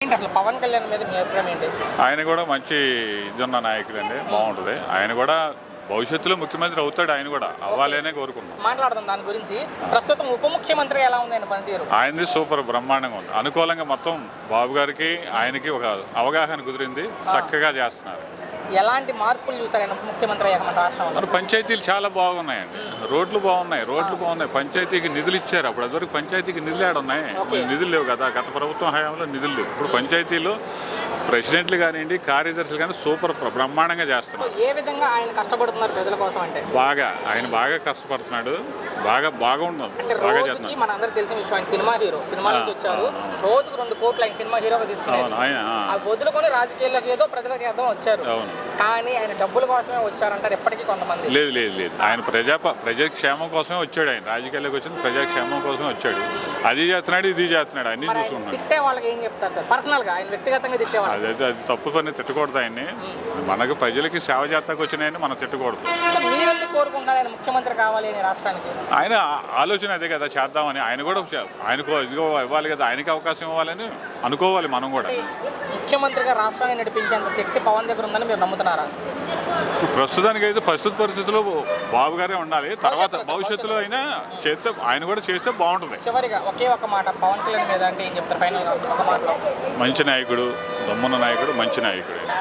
ఏంటి అసలు పవన్ కళ్యాణ్ మీద మీ అభిప్రాయం ఏంటి? ఆయన కూడా మంచి ఇదున్న నాయకుడు అండి, బాగుంటుంది. ఆయన కూడా భవిష్యత్తులో ముఖ్యమంత్రి అవుతాడు, ఆయన కూడా అవ్వాలనే కోరుకున్నాం. మాట్లాడదాం దాని గురించి. ప్రస్తుతం ఉప ముఖ్యమంత్రి ఎలా ఉంది ఆయన పనితీరు? ఆయనది సూపర్ బ్రహ్మాండంగా ఉంది. అనుకూలంగా మొత్తం బాబు గారికి ఆయనకి ఒక అవగాహన కుదిరింది, చక్కగా చేస్తున్నారు. ఎలాంటి మార్పులు చూసారు ఆయన ఉప ముఖ్యమంత్రి అయ్యాక మన రాష్ట్రంలో? మన పంచాయతీలు చాలా బాగున్నాయండి, రోడ్లు బాగున్నాయి, పంచాయతీకి నిధులు ఇచ్చారు. అప్పుడు అదివరకు పంచాయతీకి నిధులు ఏడున్నాయి, నిధులు లేవు కదా, గత ప్రభుత్వం హయాంలో నిధులు లేవు. ఇప్పుడు పంచాయతీలో ప్రెసిడెంట్లు కానివ్వండి, కార్యదర్శులు కానీ సూపర్ బ్రహ్మాండంగా చేస్తున్నారు. ఏ విధంగా ఆయన కష్టపడుతున్నారు ప్రజల కోసం అంటే? ఆయన బాగా కష్టపడుతున్నాడు, బాగున్నాడు, అంటే బాగా రోజుకి చేస్తున్నాడు. మన అందరికి తెలిసిన విషయం, ఆయన సినిమా హీరో, సినిమా నుంచి వచ్చారు, రోజుకు 2 కోట్లు ఆయన సినిమా హీరోగా తీసుకున్నారు. ఆ వదులుకొని రాజకీయాల్లోకి ఏదో ప్రజలకు చేద్దాం వచ్చారు, కానీ ఆయన డబ్బుల కోసమే వచ్చారంటారు ఇప్పటికీ కొంతమంది. లేదు, ఆయన ప్రజాక్షేమం కోసమే వచ్చాడు. ఆయన రాజకీయాల్లోకి వచ్చింది ప్రజాక్షేమం కోసమే వచ్చాడు. అది చేస్తున్నాడు, ఇది చేస్తున్నాడు, అన్ని చూసుకున్నాడు. తిట్టే వాళ్ళకి ఏం చెప్తారు సార్ పర్సనల్ గా, ఆయన వ్యక్తిగతంగా తిట్టేవాళ్ళు? అది తప్పు పని, తిట్టకూడదు ఆయన్ని. మనకు ప్రజలకి సేవ చేస్తాకు వచ్చినాయని మనం తిట్టకూడదు. మీరెందుకు కోరుకుంటున్నారు ఆయన ముఖ్యమంత్రి కావాలి అని రాష్ట్రానికి? ఆయన ఆలోచన అదే కదా, చేద్దామని. ఆయన కూడా ఆయనకు ఇదిగో ఇవ్వాలి కదా, ఆయనకి అవకాశం ఇవ్వాలని అనుకోవాలి మనం కూడా. ముఖ్యమంత్రిగా రాష్ట్రాన్ని నడిపించేంత శక్తి పవన్ దగ్గర ఉందని మీరు నమ్ముతున్నారా? ప్రస్తుతానికి అయితే ప్రస్తుత పరిస్థితుల్లో బాబు గారే ఉండాలి. తర్వాత భవిష్యత్తులో అయినా చేస్తే, ఆయన కూడా చేస్తే బాగుంటుంది. చివరిగా ఒకే ఒక మాట పవన్ కళ్యాణ్ మీద అంటే ఏం చెప్తారు ఫైనల్ గా ఒక మాటలో? మంచి నాయకుడు, దమ్మున్న నాయకుడు, మంచి నాయకుడు.